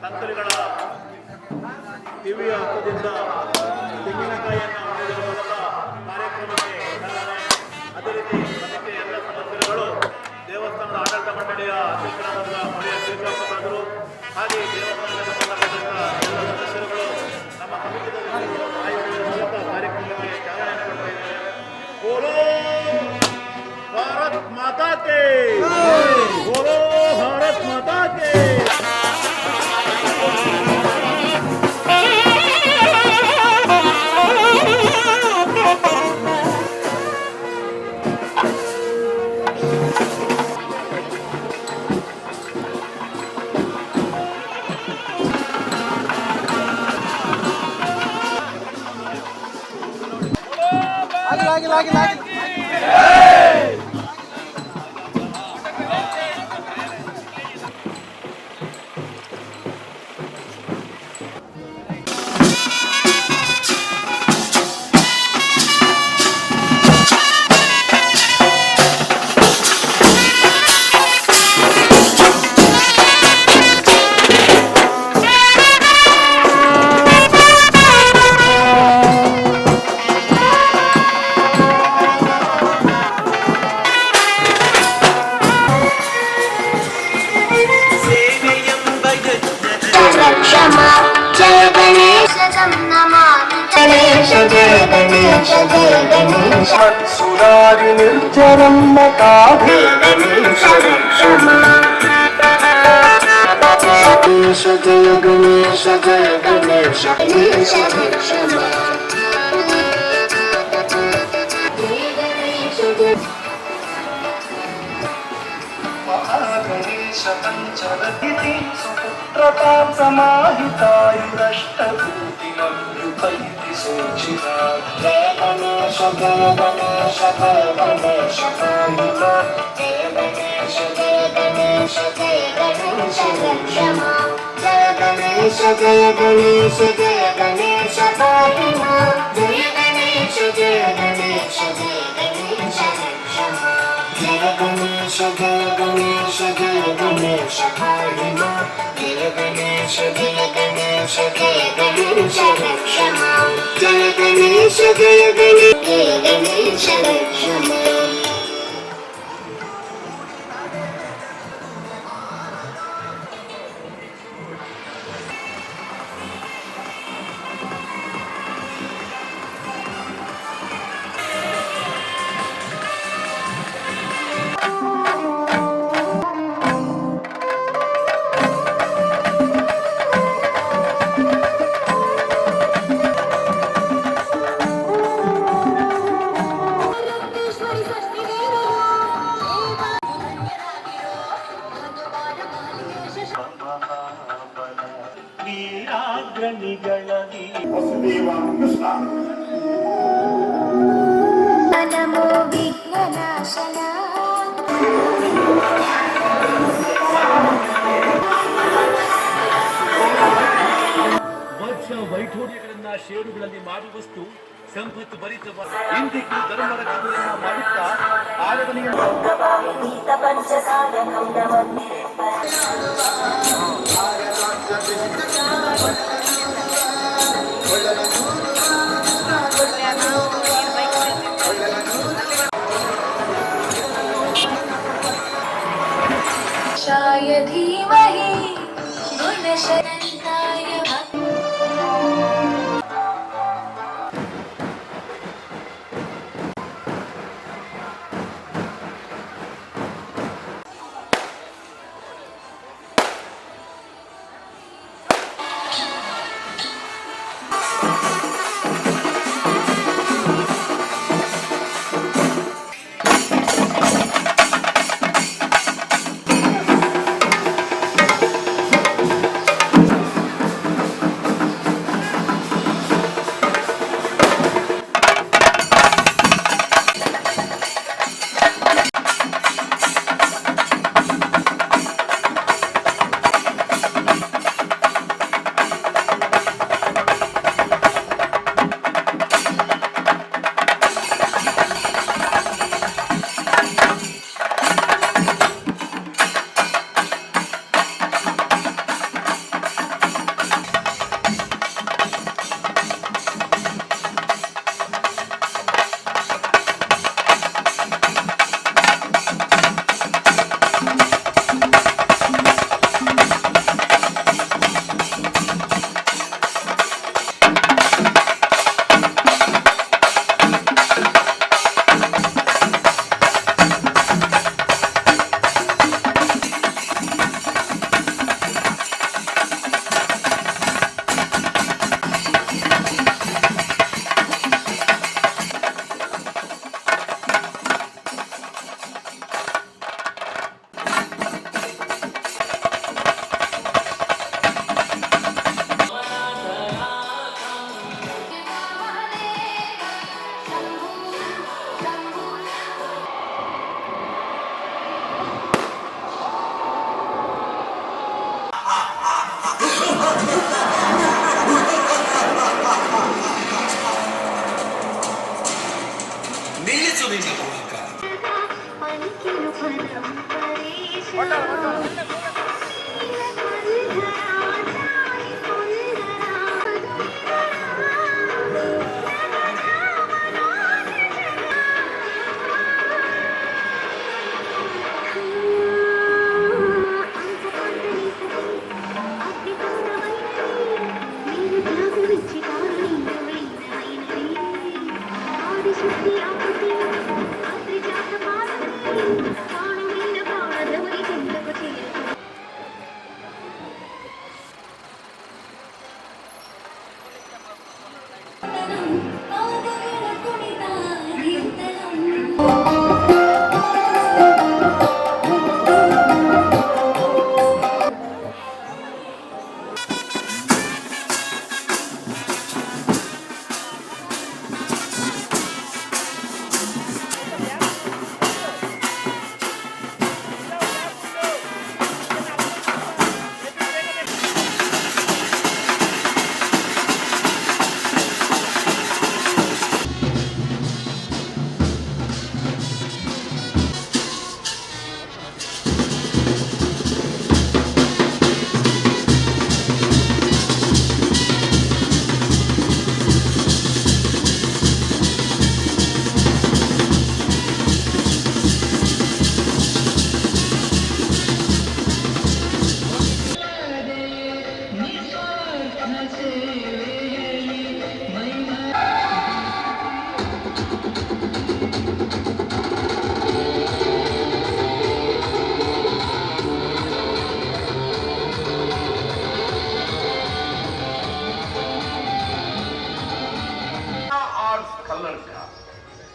ತಂತ್ರಿಗಳ ಕಿವಿಯ ಹಕ್ಕದಿಂದ ತೆಂಗಿನಕಾಯಿಯನ್ನು ಹೊಡೆಯುವ ಮೂಲಕ ಕಾರ್ಯಕ್ರಮಕ್ಕೆ ಚಾಲನೆ. ಅದೇ ರೀತಿ ಅದಕ್ಕೆ ಎಲ್ಲ ಸದಸ್ಯರುಗಳು ದೇವಸ್ಥಾನದ ಆಡಳಿತ ಮಂಡಳಿಯ ಅಧ್ಯಕ್ಷರಾದ ಹೊಳೆಯ ಶ್ರೀನಿವಾಸರಾದರು ಹಾಗೆ ದೇವಸ್ಥಾನಕ್ಕೆ ಸಂಬಂಧಪಟ್ಟಂತ ಎಲ್ಲ ಸದಸ್ಯರುಗಳು ನಮ್ಮ ಸಮಿತಿಯ ಕಾಯಿ ಹೊಡೆಯುವ ಮೂಲಕ ಕಾರ್ಯಕ್ರಮಕ್ಕೆ ಚಾಲನೆ ಕೊಡ್ತಾ ಇದ್ದಾರೆ. ಬೋಲೋ ಭಾರತ್ ಮಾತಾ ಕೇ, ಬೋಲೋ ಭಾರತ್ ಮಾತಾ ಕೇ. लागे सुरारि निर्जरं मताभि गणेश जय गणेश जय गणेश गणेश महागणेश पंचवती सुपुत्रतां समाहितायुरष्टभूतिमभ्युपैति सोचिता जय गणेश जय गणेश जय गणेश पाहिमा जय गणेश जय गणेश जय गणेश रक्षमा जय गणेश जय गणेश जय गणेश पाहिमा जय गणेश जय गणेश जय गणेश रक्षमा जय गणेश जय गणेश जय गणेश पाहिमा जय गणेश जय गणेश जय गणेश रक्षमा जय गणेश जय गणेश जय गणेश रक्षमा. नमो विघ्ननाशना ವರ್ಷ ವೈಢೂರ್ಯಗಳನ್ನ ಷೇರುಗಳಲ್ಲಿ ಮಾರುವಷ್ಟು ಸಂಪತ್ತು ಭರಿತ ಇಂದಿಗೂ ಧರ್ಮ ರಕ್ಷಣೆಯನ್ನ ಮಾಡುತ್ತಾ ಆರಾಧನೆಯ शाय धीमहि गुणशरन्ताय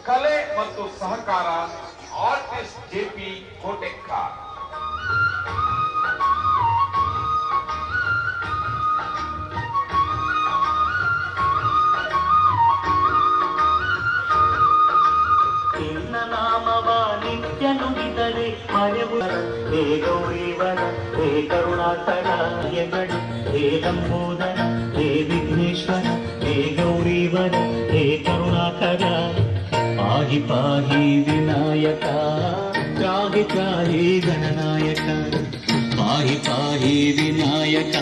ಕಲೆ ಮತ್ತು ಸಹಕಾರ ಆರ್ಟಿಸ್ಟ್ ಜೆಪಿ ಕೋಟೆಕ್ಕ. ನಿನ್ನ ನಾಮವ ನಿತ್ಯ ನುಡಿದರೆ ಮರೆಯುವ ಹೇ ಗೌರೀವರ ಹೇ ಕರುಣಾಕರ ಯಗಣ ಹೇ ಲಂಬೋದರ ಹೇ ವಿಘ್ನೇಶ್ವರ ಹೇ ಗೌರೀವರ ಹೇ ಕರುಣಾಕರ ಪಾಹಿ ಪಾಹಿ ವಿನಾಯಕ ತ್ರಾಹಿ ತ್ರಾಹಿ ಗಣನಾಯಕ ಪಾಹಿ ಪಾಹಿ ವಿನಾಯಕ.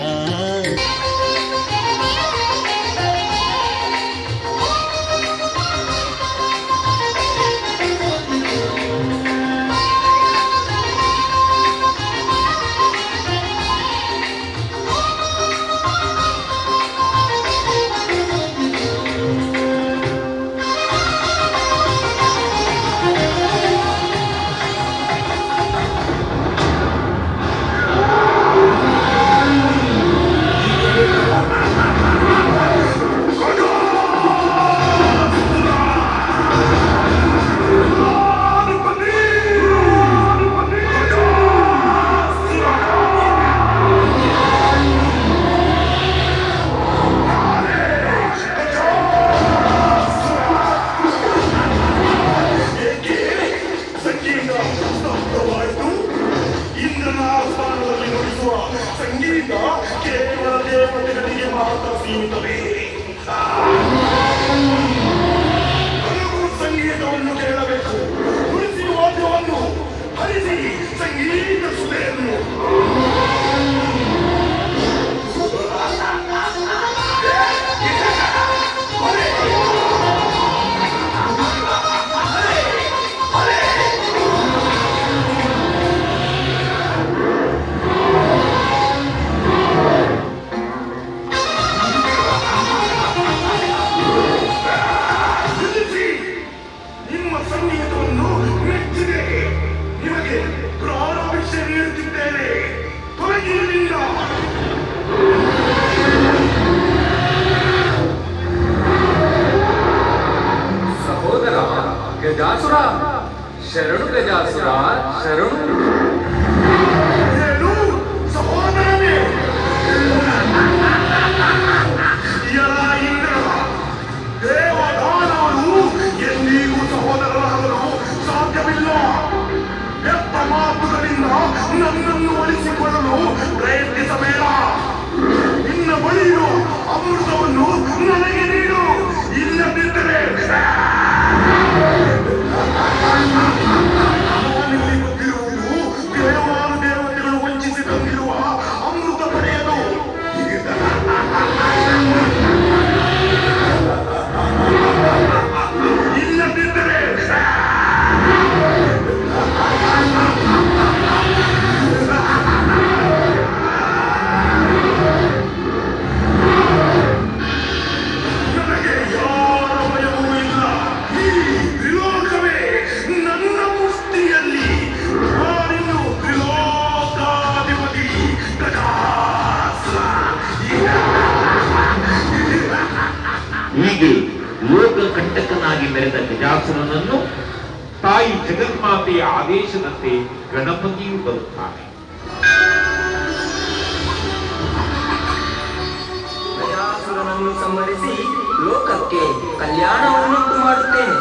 ಸಂಗೀತವನ್ನು ಕೇಳಬೇಕು, ನುಡಿಸಿ ವಾದ್ಯವನ್ನು ಹರಿಸಿ ಸಂಗೀತ ಸುಧೆಯನ್ನು. ಗಜಾಸುರ ಶರಣು ಗಜಾಸುರ ಶರಣು. ಸಹೋದರನೇ ದೇವದಾನವರು ಎಂದಿಗೂ ಸಹೋದರರಾಗಲು ಸಾಧ್ಯವಿಲ್ಲ. ಎತ್ತ ಮಾತುಗಳಿಂದ ನನ್ನನ್ನು ಒಲಿಸಿಕೊಳ್ಳಲು ಪ್ರಯತ್ನಿಸಬೇಡ. ನಿನ್ನ ಬಳಿಯು ಅಮೃತವನ್ನು ನನಗೆ ನೀಡು, ಇಲ್ಲದಿದ್ದರೆ ನಾನಿಲ್ಲಿ ಬಂದಿರುವುದು ಭೀಕರನಾಗಿ ಮೆರೆದ ಗಜಾಸುರನನ್ನು ತಾಯಿ ಜಗನ್ಮಾತೆಯ ಆದೇಶದಂತೆ ಗಣಪತಿಯು ಬರುತ್ತಾನೆ. ಗಜಾಸುರನನ್ನು ಸಂಹರಿಸಿ ಲೋಕಕ್ಕೆ ಕಲ್ಯಾಣವನ್ನುಂಟು ಮಾಡುತ್ತೇನೆ.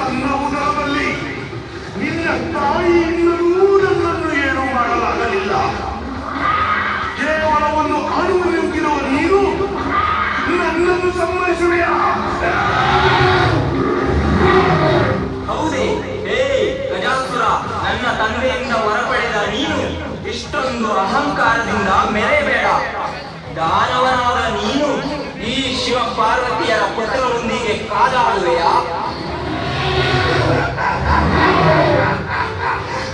ನನ್ನ ಉದರದಲ್ಲಿ ನಿನ್ನ ತಾಯಿಯಿಂದಲೂ ನನ್ನನ್ನು ಏನೂ ಮಾಡಲಾಗಲಿಲ್ಲ. ಕೇವಲ ಒಂದು ಅಣು ನುಗ್ಗಿರುವ ನೀರು ನನ್ನನ್ನು ಸಂಹರಿಸುವೆಯಾ? ಹೌದೇ? ಹೇ ಗಜಾಸುರ, ನನ್ನ ತಂದೆಯಿಂದ ಹೊರಪಡೆದ ನೀನು ಇಷ್ಟೊಂದು ಅಹಂಕಾರದಿಂದ ಮೆರೆಯಬೇಡ. ದಾನವನಾದ ನೀನು ಈ ಶಿವ ಪಾರ್ವತಿಯರ ಪುತ್ರರೊಂದಿಗೆ ಕಾದಾಡುವೆಯಾ?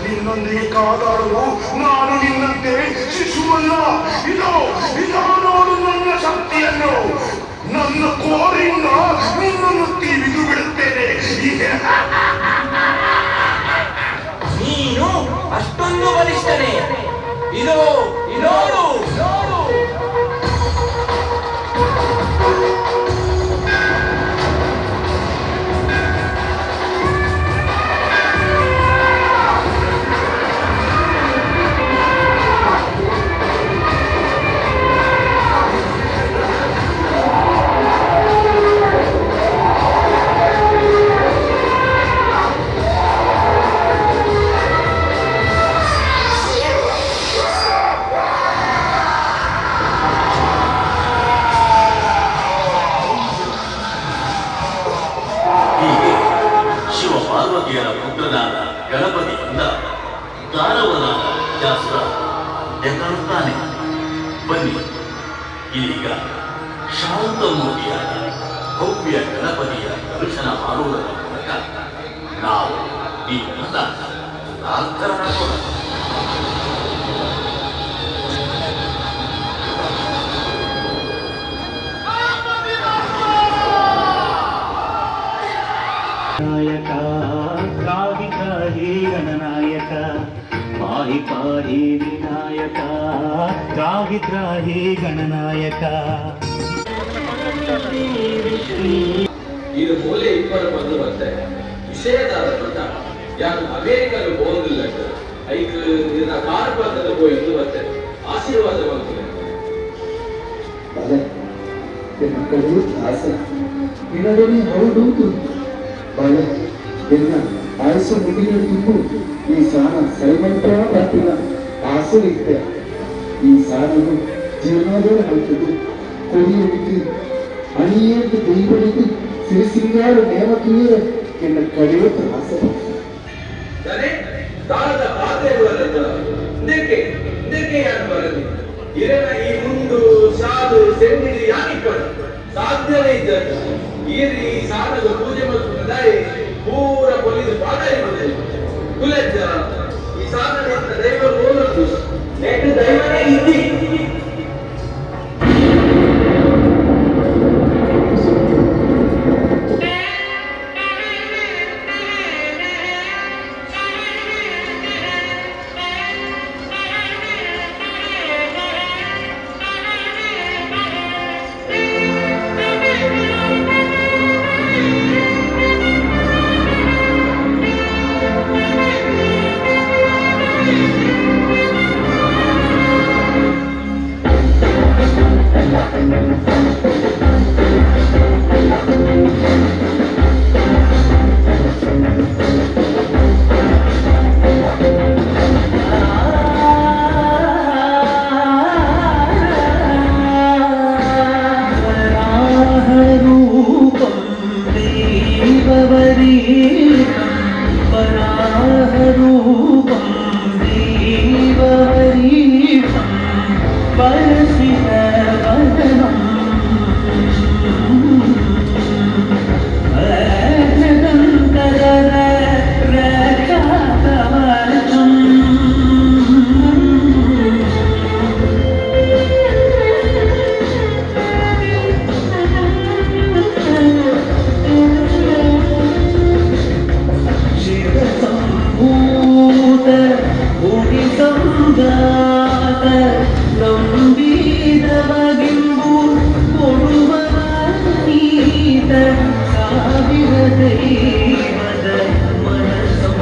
ನಿನ್ನೊಂದಿಗೆ ಕಾದಾಡಲು ನಾನು ನಿನ್ನಂತೆ ಶಿಶುವಲ್ಲ. ಇದೋ ನೋಡು ನನ್ನ ಶಕ್ತಿಯನ್ನು. ನನ್ನ ಕೋರೆಯಿಂದ ನಿನ್ನನ್ನು ತಿವಿದು ಬಿಡುತ್ತೇನೆ. ನೀನು ಅಷ್ಟೊಂದು ಬಲಿಷ್ಠನೇ? ಇದೋ ನೋಡು ನೋಡು. ಪಾರ್ವತಿಯರ ಪುತ್ರನಾದ ಗಣಪತಿಯಿಂದ ದಾನವನಾದ ಗಜಾಸುರ ಎನ್ನುತ್ತಾನೆ. ಬನ್ನಿ, ಇದೀಗ ಶಾಂತಮೂರ್ತಿಯಾದ ಭವ್ಯ ಗಣಪತಿಯ ದರ್ಶನ ಮಾಡುವುದರ ಮೂಲಕ ನಾವು ಈ ಪ್ರಾರ್ಥನಾಗೋಣ. ನಾಯಕ त्राहि त्राहि गणनायक पाहि पाहि विनायक त्राहि त्राहि गणनायक. ಇದು ಮೂಲೆ ಇಬ್ಬರ ಬಂದು ಮತ್ತೆ ವಿಷಯದಾದ ಪ್ರಕಾರ ಯಾಕೆ ಅಮೇರಿಕನು ಹೋಗಿಲ್ಲ ಐಕ್ ಇದನ್ನ ಕಾರ್ಪದಲ್ಲಿ ಹೋಗಿ ಮತ್ತೆ ಆಶೀರ್ವಾದ ಮಾಡ್ತಾರೆ. ಮಕ್ಕಳು ಆಸೆ ನಿನಗನೇ ಹೌದು ಬಾಳೆ ಎನ್ನ ಆಯಸ್ಸು ಮುಗಿಲಿದ್ದು ಈ ಸಾಣ ಸರಿಮಂತ ಬರ್ತಿಲ್ಲ ಆಸೆ ಇತ್ತೆ ಈ ಸಾಣನು ಜೀವನದಲ್ಲಿ ಹಾಕಿದ್ದು ಕೊಡಿಯುವುದು ಅಣಿಯೇಂದು ದೈವನಿಗೆ ಸಿರಿಸಿಂಗಾರ ನೇಮಕೀರ ಎನ್ನ ಕಳೆಯುತ್ತ ಆಸೆ ದಾಳದ ಪಾತ್ರೆಗಳಲ್ಲ ಇದಕ್ಕೆ ಯಾರು ಬರಲಿ ಇರನ ಈ ಮುಂದು ಸಾಧು ಸೆಂಡಿಲಿ ಯಾನಿಪ್ಪಡು ಸಾಧ್ಯವೇ ಇದ್ದ ಈ ಸಾಧದ ಪೂಜೆ ಮತ್ತು ಪ್ರದಾಯ ಪೂರ ಪೊಲೀಸ್ ಪಾದಾಯ ಕುಲಜ್ಜ ಈ ಸಾಧನೆಯಿಂದ ದೈವ ಮೂಲದ್ದು ನೆಟ್ಟು ದೈವನೇ ಇದ್ದಿ. ಗಾತ ನಂಬಿದವಗೆಂಬು ಕೊಡುವವ ನೀತ ಸಾವಿರ ದೈವದ ಮನಸಂಪ್ರೀತ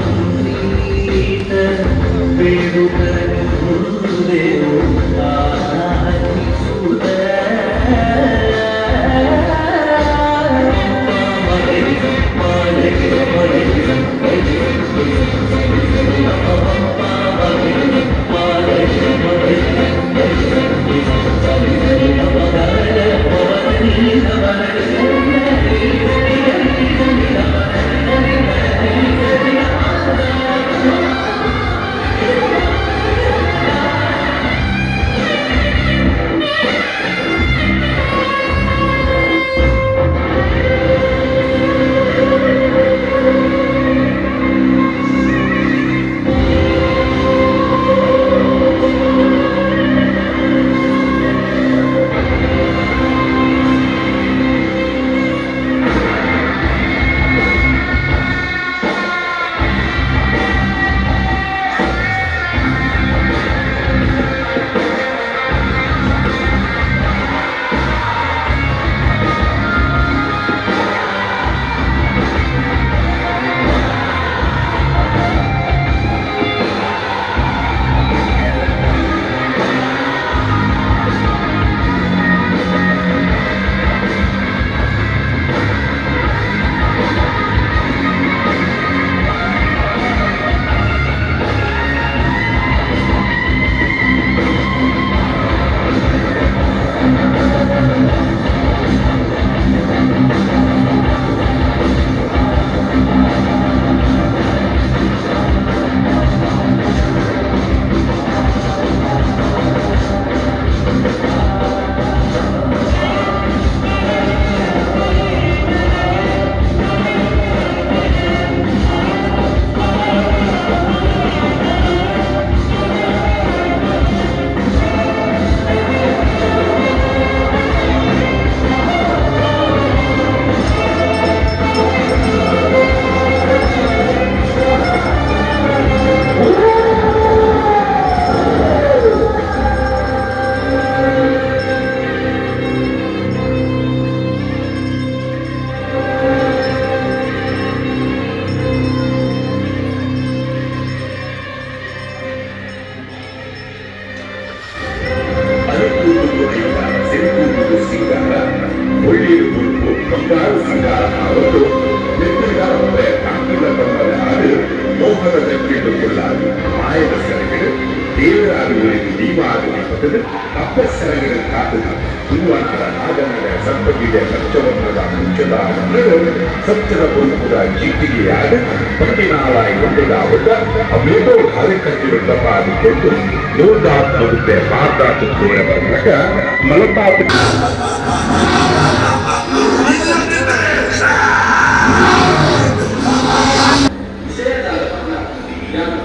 ಬೇಡುಗನು ಮುಂದೆವು ಆರಾಧಿಸುತ್ತ ಸತ್ಯದ ಪುರುಷರ ಜೀತಿಗೆಯಾದ ಪಟ್ಟಿನಾಲಾಯಿ ಒಂದಾದ ಅವೇದೋ ಕಾರ್ಯಕರ್ತರು ತಪ್ಪಾದಿಕೊಂಡು ಯೋಧಾತ್ಮಗುತ್ತೆ ಭಾರತಾತ್ಮಕ ಬಂದಾಗ ಮಲತಾತ್ಮ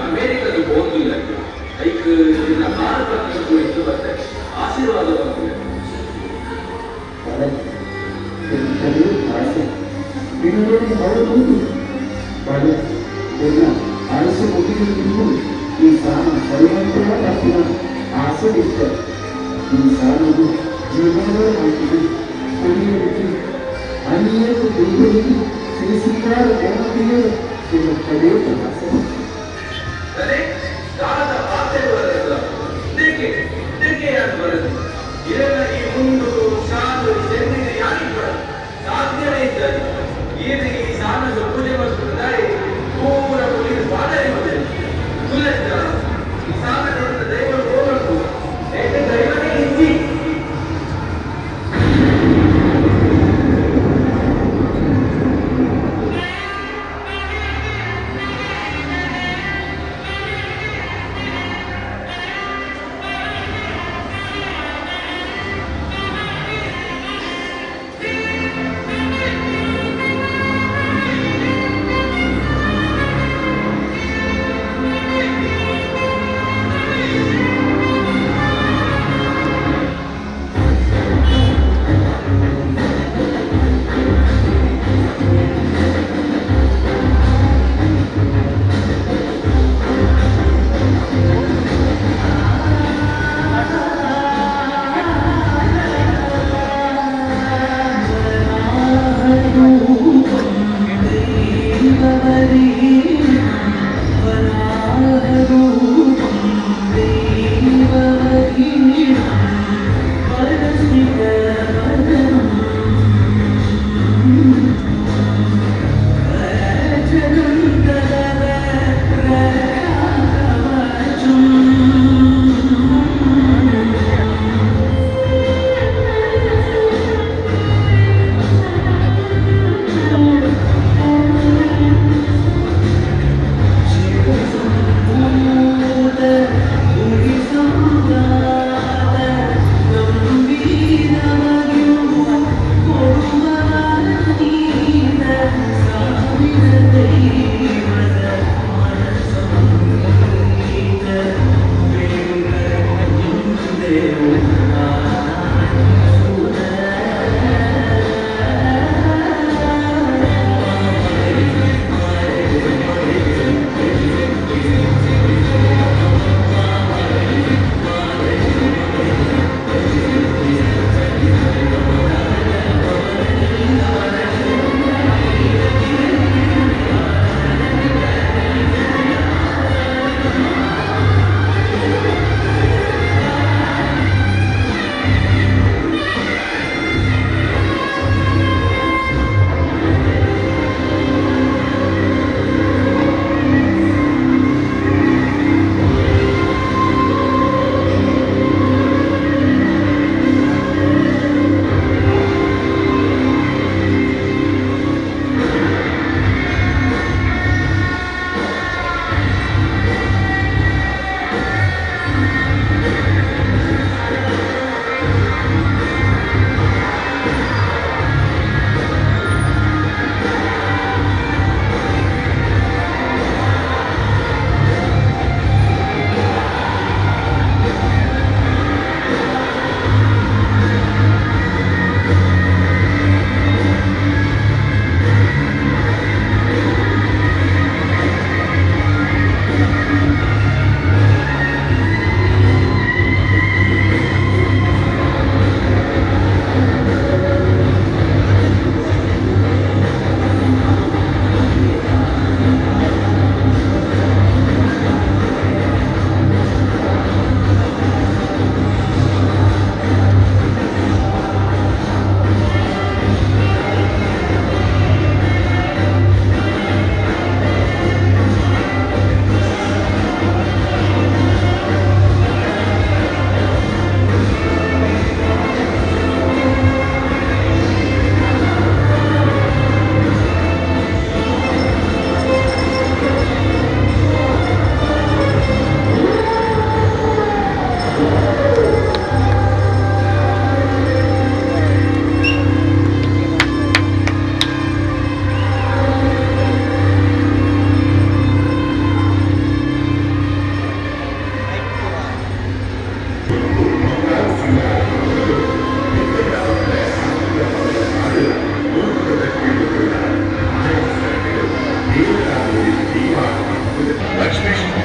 ಅಮೆರಿಕದ ಹೋಗಿಲ್ಲ ಐದು ದಿನ ಭಾರತ ಆಶೀರ್ವಾದ ಇದರಲ್ಲಿ ಹೌದು ಬಡ ಎಲ್ಲ ಅರಸು ಮುಗಿದು ಈ ಸಾಲ ಸರ್ವಂತರ ತಪ್ಪಿನ ಆಸೆಗಿತ್ತ ಈ ಸಾಲವು ಜೀವನವೇ ಹಾಕಿದೆ ಕೊನೆಯಲ್ಲಿ ಅನೇಕ ದೈವರಿಗೆ ತಿಳಿಸಿದ್ದಾರೆ ಜನತೆಯೇ ನಿಮ್ಮ ಕಡೆಯ ಆಸೆ ಈ ಮುಂದು ಸಾಲು ಚೆನ್ನಿಗೆ ಯಾರಿಲ್ಲ ಸಾಧ್ಯನೇ ಇದ್ದಾರೆ ಈ ಸಾಲದ ಪೂಜೆ ಮಾಡಿದ್ದಾರೆ ಪೂರ ಪೊಲೀಸ್ ಬಾಧೆ ಈ ಸಾಲ ದೈವರು ಹೋಗಬೇಕು ದೈವನೇ ಹಿಂದಿ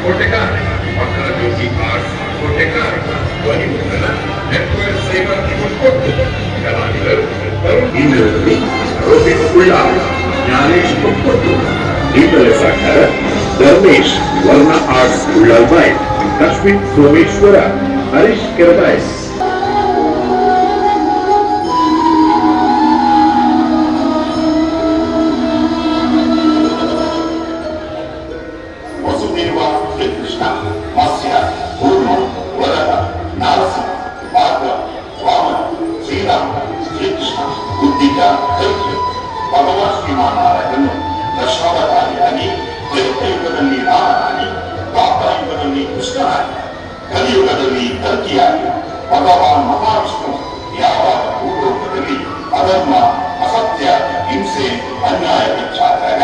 ಕೋಟೆಕಾರ ಮಕ್ಕಳ ಜ್ಯೋತಿ ಆರ್ಟ್ಸ್ ಕೋಟೆಕಾರ ಧ್ವನಿಮುದ್ರಣ ನೆಟ್ವರ್ಕ್ ಸೇವಾ ಕೊಟ್ಟು ಕಲಾವಿದರು ಇಂದ್ರದಲ್ಲಿ ರೋಹಿತ್ ಉಳ್ಳಾರ್ ಜ್ಞಾನೇಶ್ ಕೊಟ್ಟು ದೀಪಲ ಸಾಕಾರ ಧರ್ಮೇಶ್ ವರ್ಣ ಆರ್ಟ್ಸ್ ಉಳ್ಳಾಲ್ಬಾಯ್ ಲಕ್ಷ್ಮೀ ಸೋಮೇಶ್ವರ ಹರೀಶ್ ಕೆರಬಾಯ್ ಕಲಿಯುಗದಲ್ಲಿ ಕಲ್ಕಿಯಾಗಿ ಭಗವಾನ್ ಮಹಾವಿಷ್ಣು ಯಾವಾಗ ಭೂಲೋಕದಲ್ಲಿ ಅಧರ್ಮ ಅಸತ್ಯ ಹಿಂಸೆ ಅನ್ಯಾಯ ಹೆಚ್ಚಾದಾಗ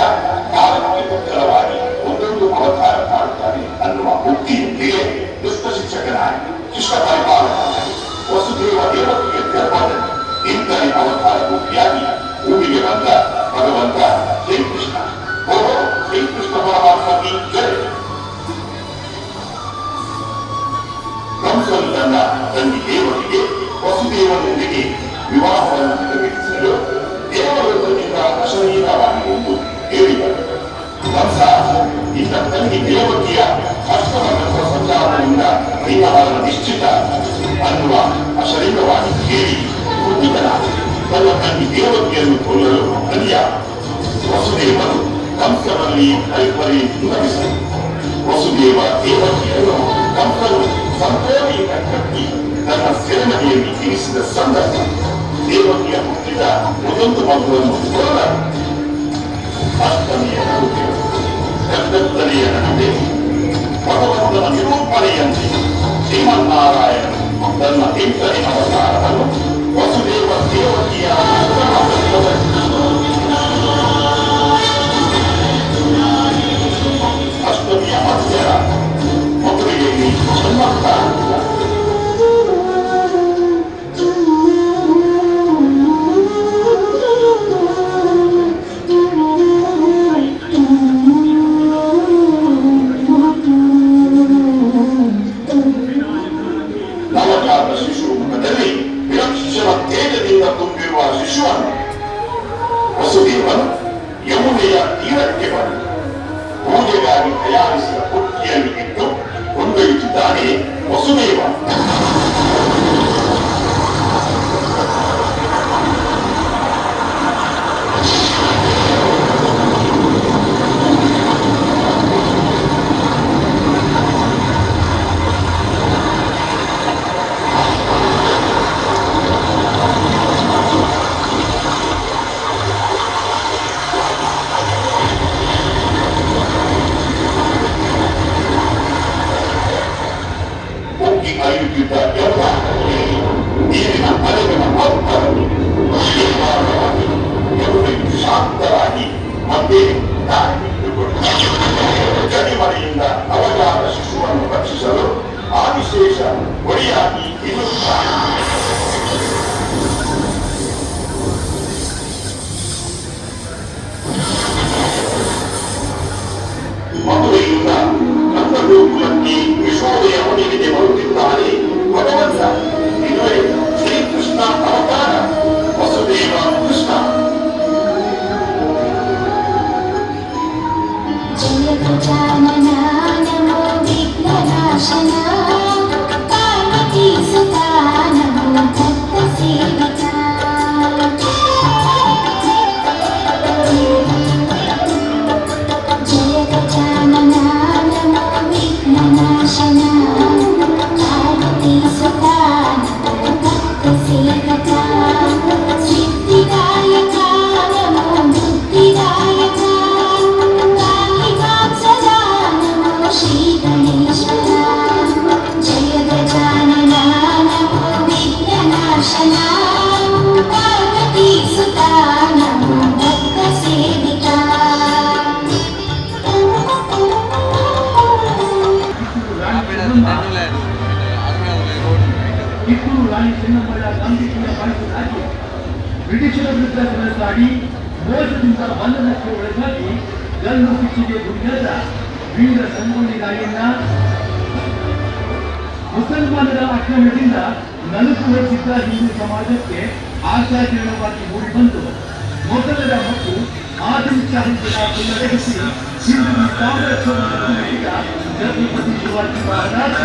ಕಾಲಕ್ಕೆ ಉತ್ತರವಾಗಿ ಒಂದೊಂದು ಅವತಾರ ಮಾಡುತ್ತಾನೆ ಅನ್ನುವ ಉಕ್ತಿಯೊಂದಿಗೆ ದುಷ್ಟ ಶಿಕ್ಷಕನಾಗಿ ಶಿಷ್ಟ ಪರಿಪಾಲಕನಾಗಿ ವಸುದೇವ ದೇವತೆಗೆ ಗರ್ಭದಲ್ಲಿ ಇಂತನೇ ಅವತಾರ ರೂಪಿಯಾಗಿ ಭೂಮಿಗೆ ಬಂದ ಭಗವಂತ ಶ್ರೀಕೃಷ್ಣ ಶ್ರೀಕೃಷ್ಣ ಪರಮಾತ್ಮಿ ಜಯ. ಕಂಸನು ತನ್ನ ತಂದೆ ದೇವರಿಗೆ ವಸುದೇವನೊಂದಿಗೆ ವಿವಾಹವನ್ನು ನೆರವೇರಿಸಲು ದೇವರೊಂದಿಗಿಂತ ಅಶರೀರವಾಗಿ ಎಂದು ಹೇಳಿದರು. ಕಂಸ ಇತ್ತ ತಂದೆ ದೇವಕಿಯ ಅಷ್ಟಮ ಸಂಚಾರದಿಂದ ವಿವಾಹದ ನಿಶ್ಚಿತ ಅನ್ನುವ ಅಶರೀರವಾಗಿ ಕೇಳಿ ಬುದ್ಧಿತನಾಗಿ ತನ್ನ ತಂದೆ ದೇವಕಿಯನ್ನು ಕೊಲ್ಲಲು ಕಲಿಯ ವಸುದೇವರು ಕಂಸನಲ್ಲಿ ಕೈಪರಿ ಲಭಿಸಿದರು. ವಸುದೇವ ದೇವಕಿಯನ್ನು ಕಂಸನು ಸಂಕೋಲೆಯಿಂದ ಕಟ್ಟಿ ತನ್ನ ಸೆರೆಮನೆಯಲ್ಲಿ ಇರಿಸಿದ ಸಂದರ್ಭ ದೇವಕಿಯ ಹುಟ್ಟಿದ ಒಂದೊಂದು ಮಗುವನ್ನು ಕೊಲ್ಲ ಅಷ್ಟಮಿಯ ನಡುವೆ ಗದ್ದತ್ತನೆಯ ನಡುವೆ ಭಗವಂತನ ನಿರೂಪಣೆಯಂತೆ ಶ್ರೀಮನ್ನಾರಾಯಣನು ತನ್ನ 8ನೇ ಅವತಾರವನ್ನು ವಸುದೇವ ದೇವಕಿಯ ಅಷ್ಟಮಿಯ ಮಧ್ಯ ಮದುವೆಯಲ್ಲಿ ಜನ್ಮತ್ತಾರ ನವಜಾತ ಶಿಶು ಮುಖದಲ್ಲಿ ವಿಲಕ್ಷಣ ತೇಜದಿಂದ ತುಂಬಿರುವ ಶಿಶುವನ್ನು ವಸುದೇವನು ಯಮುನೆಯ ತೀರಕ್ಕೆ ಬಂದು ಪೂಜೆಗಾಗಿ ತಯಾರಿಸಿದ ಪುಟ್ಟಿಯಲ್ಲಿ ಇಟ್ಟು ಕೊಂಡೊಯ್ಯುತ್ತಿದ್ದಾನೆ ವಸುದೇವ. ಅರಿಯುತ್ತಿದ್ದ ಎಲ್ಲ ನೀರಿನ ಅಲೆಗಳ ಅರ್ಥದಲ್ಲಿ ಶಾಂತರಾಗಿ ಮತ್ತೆ ಗಡಿಮರೆಯಿಂದ ನವಜಾತ ಶಿಶುವನ್ನು ರಕ್ಷಿಸಲು ಆದಿಶೇಷ ಒಡಿಯಾಗಿ ಇರುತ್ತಾರೆ. ಮದುವೆಯಿಂದ ನನ್ನ ಗೋಕುಲಕ್ಕೆ ಯಶೋದೆಯ ಮನೆಗೆ ಬರುತ್ತಿದ್ದಾನೆ ಭಗವಂತ. ಇದುವೇ ಶ್ರೀಕೃಷ್ಣ ಅವತಾರ ವಸುದೇವ ಕೃಷ್ಣ. ಜಯ ಗಜಾನನ ನಮೋ ವಿಘ್ನನಾಶನ ಪಾರ್ವತಿ ಸುತಾ ನಮೋ ಭಕ್ತ ಸೇವಿತ. ಜಯ ಗಜಾನನ ನಮೋ ವಿಘ್ನನಾಶನ ಪಾರ್ವತಿ ಸುತಾ ನಮೋ ಭಕ್ತ ಸೇವಿತ. ಸಿದ್ಧಿದಾಯಕ ನಮೋ ಬುದ್ಧಿದಾಯಕ ಶ್ರೀ ಗಣೇಶ್ವರ. ಜಯ ಗಜಾನನ ನಮೋ ವಿಘ್ನನಾಶನ ಪಾರ್ವತಿ ಸುತಾ ನಮೋ ಭಕ್ತ ಸೇವಿತ. ಕಿತ್ತೂರು ರಾಣಿ ಚೆನ್ನಮ್ಮಳ ಗಾಂಧೀಜಿಯ ಬಾಳಿಸಲಾಗಿ ಬ್ರಿಟಿಷರ ವಿರುದ್ಧ ಹೋರಾಡಿ ಮೋಸದಿಂದ ಬಂಧನಕ್ಕೆ ಒಳಗಾಗಿ ಗಲ್ಲು ಶಿಕ್ಷೆಗೆ ಗುರಿಯಾದ ವೀರ ಸಂಗೊಳ್ಳಿ ರಾಯಣ್ಣ ಮುಸಲ್ಮಾನರ ಆಕ್ರಮಣದಿಂದ ನಲುಗುತ್ತಿದ್ದ ಹಿಂದೂ ಸಮಾಜಕ್ಕೆ ಆಶಾಕಿರಣವಾಗಿ ಮೂಡಿಬಂತು. ಮೊದಲರ ಮತ್ತು ಆಧುನಿಕ ಹಿಂದಿನ ಪುನರಗಿಸಿ ಹಿಂದೂ ಸಾಮ್ರಾಜ್ಯವನ್ನು ರೂಪಿಸಿದ ಛತ್ರಪತಿ ಶಿವಾಜಿ ಮಹಾರಾಜ್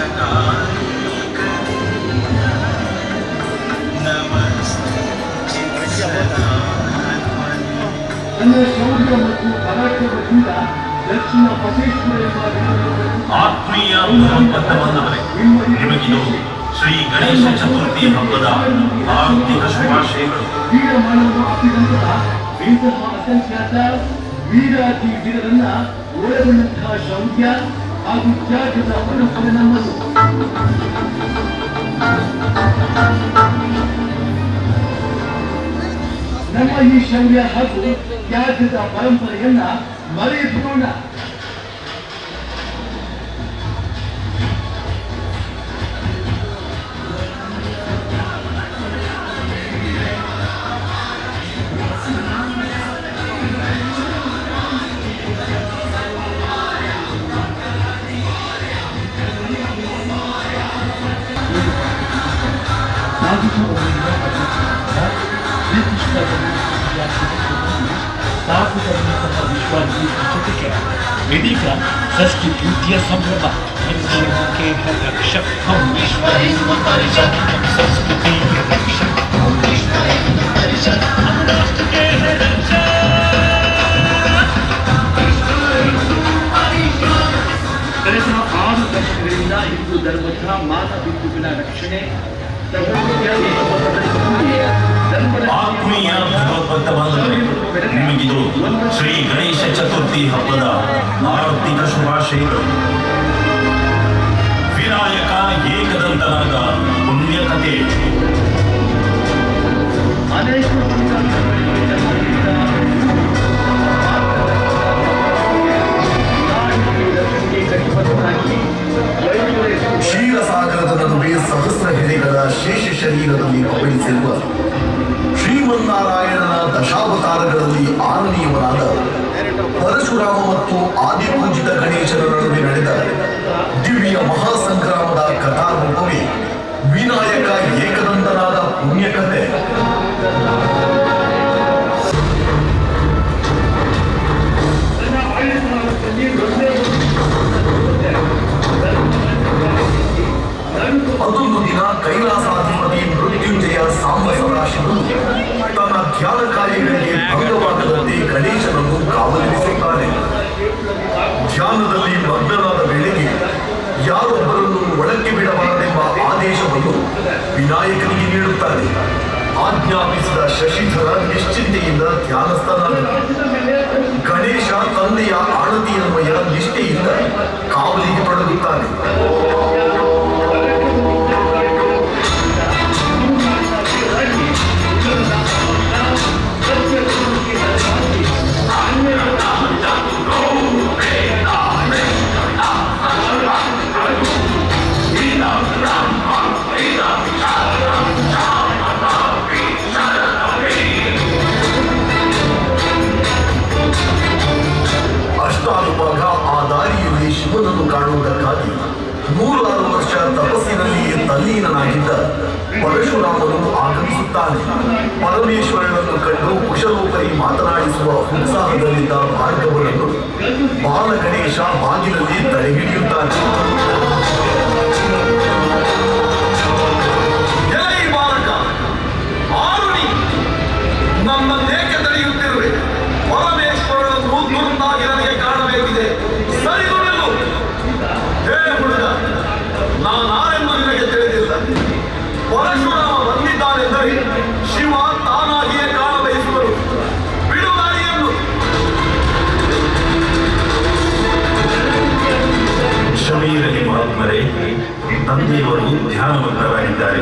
ತನ್ನ ಶೌರ್ಯ ಮತ್ತು ಪರಾಕ್ರಮದಿಂದ ದಕ್ಷಿಣ ಬಸವೇಶ್ವರ ಆತ್ಮೀಯ ಬಾಂಧವರೇ, ನಿಮಗಿದು ಶ್ರೀ ಗಣೇಶ ಚತುರ್ಥಿ ಹಬ್ಬದ ಆರ್ಥಿಕ ಶುಭಾಶಯಗಳು. ವೀರಮರಣವನ್ನು ಅಪ್ಪಿದಂತಹ ಇಂತಹ ಅಸಂಖ್ಯಾತ ವೀರಾತಿ ವೀರರನ್ನ ಒಳಗೊಂಡಂತಹ ಶೌರ್ಯ ಹಾಗೂ ತ್ಯಾಗದ ಪರಂಪರೆ ನಮ್ಮದು. ನಮ್ಮ ಈ ಶೌರ್ಯ ಹಾಗೂ ತ್ಯಾಗದ ಪರಂಪರೆಯನ್ನ ಮರೆಯಬಿಡೋಣ. ಇದೀಗ ಷಷ್ಠಿ ಪೂಜ್ಯ ಸಂಭ್ರಮ ಸಂಸ್ಕೃತಿ ಕಳೆದ 6 ದಶಕಗಳಿಂದ ಹಿಂದೂ ಧರ್ಮದ ಮಾನಬಿಂದುವಿನ ರಕ್ಷಣೆ ಆತ್ಮೀಯ ಭಗವದ್ಭಕ್ತ ಬಾಂಧವರೇ, ನಿಮಗಿದು ಶ್ರೀ ಗಣೇಶ ಚತುರ್ಥಿ ಹಬ್ಬದ ಆರ್ಥಿಕ ಶುಭಾಶಯಗಳು. ವಿನಾಯಕ ಏಕದಂತನಾದ ಪುಣ್ಯಕಥೆ. ಕ್ಷೀರಸಾಗರದ ನಡುವೆ ಸಹಸ್ರ ಹೆಡೆಗಳ ಶೇಷ ಶರೀರದಲ್ಲಿ ಪವಳಿಸಿರುವ ಶ್ರೀಮನ್ನಾರಾಯಣನ ದಶಾವತಾರಗಳಲ್ಲಿ 6ನೇಯವನಾದ ಪರಶುರಾಮ ಮತ್ತು ಆದಿಪೂಜಿತ ಗಣೇಶನ ನಡುವೆ ನಡೆದ ದಿವ್ಯ ಮಹಾಸಂಗ್ರಾಮದ ಕಥಾರೂಪವೇ ವಿನಾಯಕ ಏಕದಂತನಾದ ಪುಣ್ಯಕಥೆ. ಅದೊಂದು ದಿನ ಕೈಲಾಸಾಧಿಪತಿ ಮೃತ್ಯುಂಜಯ ಸಾಂಬ ಸದಾಶಿವನು ತನ್ನ ಧ್ಯಾನ ಕಾರ್ಯಗಳಿಗೆ ಭಂಗವಾಗದಂತೆ ಗಣೇಶನನ್ನು ಕಾವಲಿರಿಸುತ್ತಾನೆ. ಧ್ಯಾನದಲ್ಲಿ ಮಗ್ನನಾದ ವೇಳೆಗೆ ಯಾರೊಬ್ಬರನ್ನು ಒಳಕ್ಕೆ ಬಿಡಬಾರದೆಂಬ ಆದೇಶವನ್ನು ವಿನಾಯಕನಿಗೆ ನೀಡುತ್ತಾನೆ. ಆಜ್ಞಾಪಿಸಿದ ಶಶಿಧರ ನಿಶ್ಚಿಂತೆಯಿಂದ ಧ್ಯಾನಸ್ಥನಾದನು. ಗಣೇಶ ತಂದೆಯ ಆಣತಿಯನ್ವಯ ನಿಷ್ಠೆಯಿಂದ ಕಾವಲಿಗೆ ತೊಡಗುತ್ತಾನೆ. ಅಷ್ಟಾನುಭಾಗ ಆ ದಾರಿಯಲ್ಲಿ ಶಿವನನ್ನು ಕಾಣುವುದಕ್ಕಾಗಿ 106 ವರ್ಷ ತಪಸ್ಸಿನಲ್ಲಿಯೇ ತಲ್ಲೀನನಾಗಿದ್ದ ಪರಶುರಾಮನು ಆಗಮಿಸುತ್ತಾನೆ. ಪರಮೇಶ್ವರನನ್ನು ಕಂಡು ಕುಶಲೋಪರಿ ಮಾತನಾಡಿಸುವ ಉತ್ಸಾಹದಲ್ಲಿದ್ದ ಭಾರ್ಗವನನ್ನು ಬಾಲ ಗಣೇಶ ಬಾಗಿಲಲ್ಲಿ ತಡೆಹಿಡಿಯುತ್ತಾನೆ. ನನ್ನನ್ನೇಕೆ ತಡೆಯುತ್ತಿರುವೆ? ಪರಮೇಶ್ವರನನ್ನು ತುರ್ತಾಗಿ ನನಗೆ ಕಾಣಬೇಕಿದೆ. ಸರಿದು ನಿಲ್ಲು. ಹೇ ಹುಡುಗ, ನಾನಾರೆಂದು ನಿನಗೆ ತಿಳಿದಿಲ್ಲ. ಪರಶುರಾಮ ಬಂದಿದ್ದಾನೆಂದರೆ ಶಿವ ತಾನಾಗಿಯೇ ಕಾಣಬಯಸುವರು. ಬಿಡು ದಾರಿಯನ್ನು. ಶಮೀರಲಿ ಮಹಾತ್ಮರೇ, ತಂದೆಯವರು ಧ್ಯಾನಮಗ್ನರಾಗಿದ್ದಾರೆ.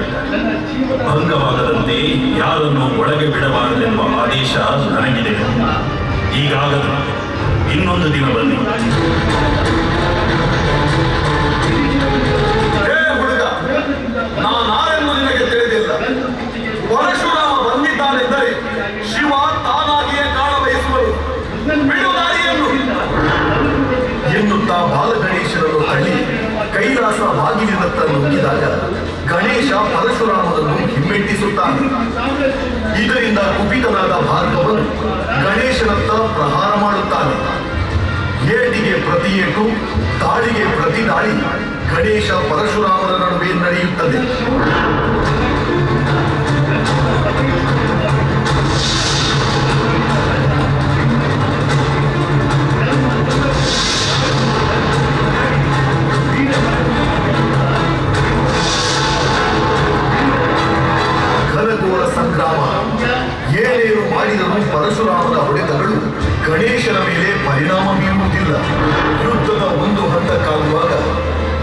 ಭಂಗವಾಗದಂತೆ ಯಾರನ್ನು ಒಳಗೆ ಬಿಡಬಾರದೆಂಬ ಆದೇಶ ನನಗಿದೆ. ಈಗಾಗಲೂ ಇನ್ನೊಂದು ದಿನ ಬನ್ನಿ. ಹೇ ಹುಡುಗ, ನಾನಾರೆಂದು ನಿನಗೆ ತಿಳಿದಿಲ್ಲ. ಪರಶುರಾಮ ಬಂದಿದ್ದಾನೆಂದರೆ ಶಿವ ತಾನಾಗಿಯೇ ಕಾಣಬಯಸುವರು. ಬಿಡು ದಾರಿಯನ್ನು ಎನ್ನುತ್ತಾ ಬಾಗಿಲಿನತ್ತ ನುಗ್ಗಿದಾಗ ಗಣೇಶ ಪರಶುರಾಮನನ್ನು ಹಿಮ್ಮೆಟ್ಟಿಸುತ್ತಾನೆ. ಇದರಿಂದ ಕುಪಿತನಾದ ಭಾರ್ಗವನು ಗಣೇಶನತ್ತ ಪ್ರಹಾರ ಮಾಡುತ್ತಾನೆ. ಏಟಿಗೆ ಪ್ರತಿ ಏಟು, ದಾಳಿಗೆ ಪ್ರತಿ ದಾಳಿ ಗಣೇಶ ಪರಶುರಾಮನ ನಡುವೆ ನಡೆಯುತ್ತದೆ. ಘನಘೋರ ಸಂಗ್ರಾಮ. ಏನೇನು ಮಾಡಿದರೂ ಪರಶುರಾಮನ ಹೊಡೆತಗಳು ಗಣೇಶನ ಮೇಲೆ ಪರಿಣಾಮ ಬೀರುವುದಿಲ್ಲ. ಯುದ್ಧದ ಒಂದು ಹಂತಕ್ಕಾಗುವಾಗ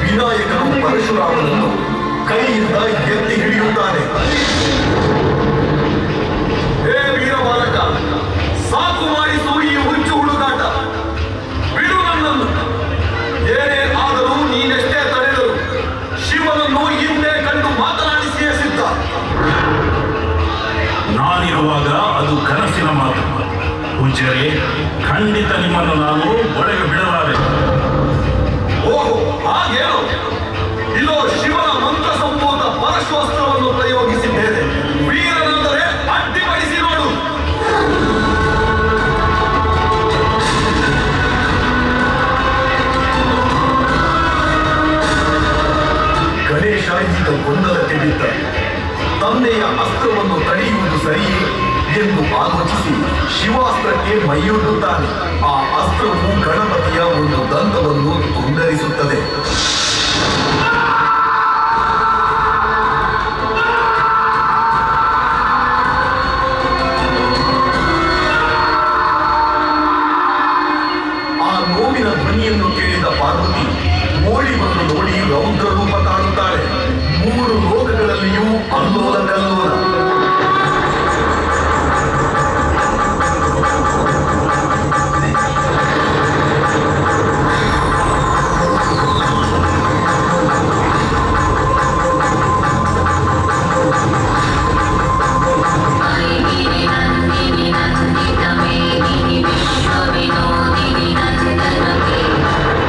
ವಿನಾಯಕನು ಪರಶುರಾಮನನ್ನು ಕೈಯಿಂದ ಎತ್ತಿ ಹಿಡಿಯುತ್ತಾನೆ. ಹೇ ವೀರಬಾಲಕ, ಸಾಕು ಮಾಡಿಸು ಈ ಹುಚ್ಚು ಹುಡುಗಾಟ. ಬಿಡು ನನ್ನನ್ನು. ಏನೇ ಆದರೂ ನೀನೆಷ್ಟೇ ತಡೆದರು ಶಿವನನ್ನು ಹಿಂದೆ ಕಂಡು ಮಾತನಾಡಿಸಿಯೇ ಸಿದ್ಧ. ನಾನಿರುವಾಗ ಅದು ಕನಸಿನ ಮಾತು. ಪೂಜ್ಯರೇ, ಖಂಡಿತ ನಿಮ್ಮನ್ನು ನಾನು ಒಳಗೆ ಬಿಡಲಾರೆ. ಓಹೋ, ಹಾಗೇನು? ಇದೋ ಶಿವನ ಮಂತ್ರ ಸಂಭೂತ ಪರಶುವಸ್ತ್ರವನ್ನು ಪ್ರಯೋಗಿಸಿದ್ದೇನೆ. ವೀರನೆಂದರೆ ಅಡ್ಡಿಪಡಿಸಿ ನೋಡು. ಗಣೇಶ ಈಗ ಗೊಂದಲಕ್ಕೆ ಬಿದ್ದ. ತಂದೆಯ ಅಸ್ತ್ರವನ್ನು ತಡೆಯುವುದು ಸರಿಯೇ ಎಂದು ಆಲೋಚಿಸಿ ಶಿವಾಸ್ತ್ರಕ್ಕೆ ಮೈಯೊಡ್ಡುತ್ತಾನೆ. ಆ ಅಸ್ತ್ರವು ಗಣಪತಿಯ ಒಂದು ದಂತವನ್ನು ತುಂಡರಿಸುತ್ತದೆ. ಆ ನೋವಿನ ಧ್ವನಿಯನ್ನು ಕೇಳಿದ ಪಾರ್ವತಿ ಓಡಿ ಬಂದು ನೋಡಿ ರೌದ್ರ ರೂಪ ತಾಳುತ್ತಾಳೆ. 3 ಲೋಕಗಳಲ್ಲಿಯೂ ಅಲ್ಲೋಲ ಕಲ್ಲೋಲ.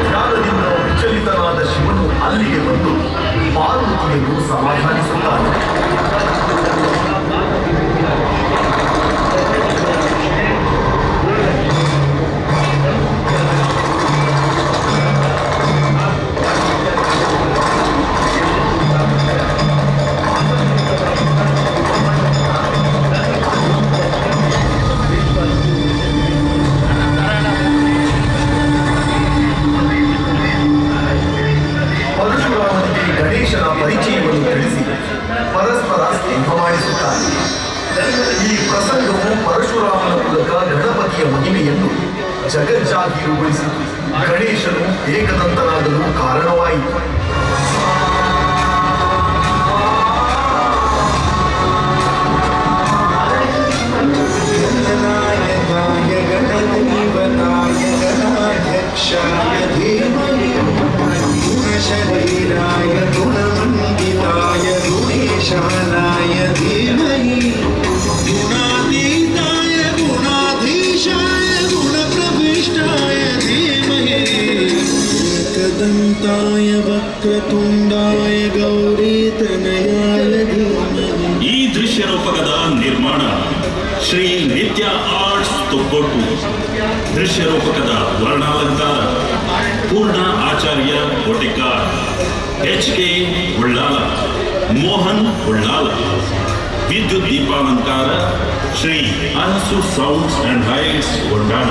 ಧ್ಯಾನದಿಂದ ವಿಚಲಿತನಾದ ಶಿವನು ಅಲ್ಲಿಗೆ ಬಂದು ಪಾರ್ವತಿಯನ್ನು ಸಮಾಧಾನಿಸುತ್ತಾನೆ. ಪರಶುರಾಮನಿಗೆ ಗಣೇಶನ ಪರಿಚಯವನ್ನು ತಿಳಿಸಿ ಪರಸ್ಪರ ಸ್ನೇಹ ಮಾಡಿಸುತ್ತಾನೆ. ಈ ಪ್ರಸಂಗವು ಪರಶುರಾಮನ ಮೂಲಕ ಗಣಪತಿಯ ಮಹಿಮೆಯನ್ನು ಜಗಜ್ಜಾಗೀರುಗೊಳಿಸಿತು. ಗಣೇಶನು ಏಕದಂತನಾಗಲು ಕಾರಣವಾಯಿತು. गणाध्यक्षाय धीमहि गुणशरीराय गुणमण्डिताय गुणेशानाय धीमहि गुणातीताय गुणाधीशाय गुणप्रविष्टाय धीमहि एकदन्ताय वक्रतुण्डाय गौरीतनयाय धीमहि. ಈ ದೃಶ್ಯ ರೂಪಕದ ನಿರ್ಮಾಣ ಶ್ರೀ ನಿತ್ಯ ಆರ್ಟ್ಸ್ ತುಕ್ಕೋಟು. ದೃಶ್ಯ ರೂಪಕದ ವರ್ಣಾಲಂಕಾರ ಪೂರ್ಣ ಆಚಾರ್ಯ ಕೋಟೆಕಾರ್, ಕೆ ಉಳ್ಳಾಲ, ಮೋಹನ್ ಉಳ್ಳಾಲ. ವಿದ್ಯುತ್ ದೀಪಾಲಂಕಾರ ಶ್ರೀ ಅನಸು ಸೌಂಡ್ಸ್ ಅಂಡ್ ಲೈಟ್ಸ್ ಗೊಂಡಾಣ.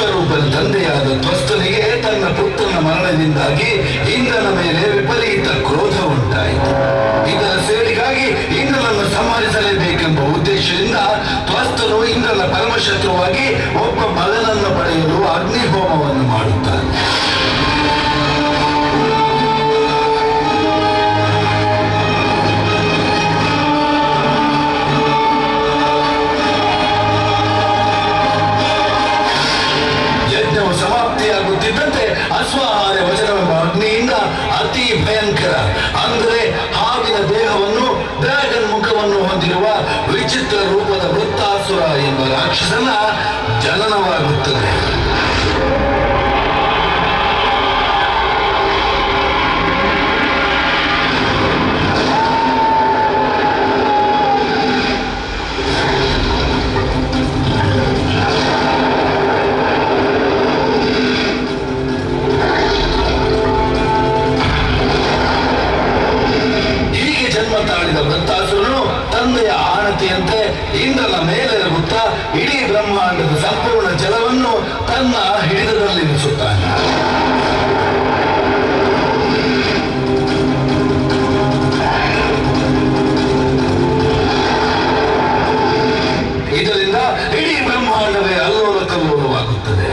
ವಿಶ್ವರೂಪದ ತಂದೆಯಾದ ತ್ವಸ್ತನಿಗೆ ತನ್ನ ಪುತ್ರನ ಮರಣದಿಂದಾಗಿ ಇಂದ್ರನ ಮೇಲೆ ವಿಪರೀತ ಕ್ರೋಧ ಉಂಟಾಯಿತು. ಇದರ ಸೇಡಿಗಾಗಿ ಇಂದ್ರನನ್ನು ಸಂಹರಿಸಲೇಬೇಕೆಂಬ ಉದ್ದೇಶದಿಂದ ತ್ವಸ್ತನು ಇಂದ್ರನ ಪರಮಶತ್ರುವಾಗಿ ಒಬ್ಬ ಮಗನನ್ನು ಪಡೆಯಲು ಅಗ್ನಿಹೋಮವನ್ನು ಮಾಡುತ್ತಾನೆ. ಸಮಾಪ್ತಿಯಾಗುತ್ತಿದ್ದಂತೆ ಅಶ್ವಾಹಾರ ವಚನವೆಂಬ ಅಗ್ನಿಯಿಂದ ಅತಿ ಭಯಂಕರ ಅಂದರೆ ಹಾವಿನ ದೇಹವನ್ನು ಡ್ರ್ಯಾಗನ್ ಮುಖವನ್ನು ಹೊಂದಿರುವ ವಿಚಿತ್ರ ರೂಪದ ವೃತ್ತಾಸುರ ಎಂಬ ರಾಕ್ಷಸನ ಜನನವಾಗುತ್ತದೆ. ತಾಳಿದ ವೃತ್ತಾಸುರನು ತಂದೆಯ ಆಣತಿಯಂತೆ ಇಂದ್ರನ ಮೇಲೆರಗುತ್ತಾ ಇಡೀ ಬ್ರಹ್ಮಾಂಡದ ಸಂಪೂರ್ಣ ಜಲವನ್ನು ತನ್ನ ಹಿಡಿತದಲ್ಲಿರಿಸುತ್ತಾನೆ. ಇದರಿಂದ ಇಡೀ ಬ್ರಹ್ಮಾಂಡವೇ ಅಲ್ಲೋಲ ಕಲ್ಲೋಲವಾಗುತ್ತದೆ.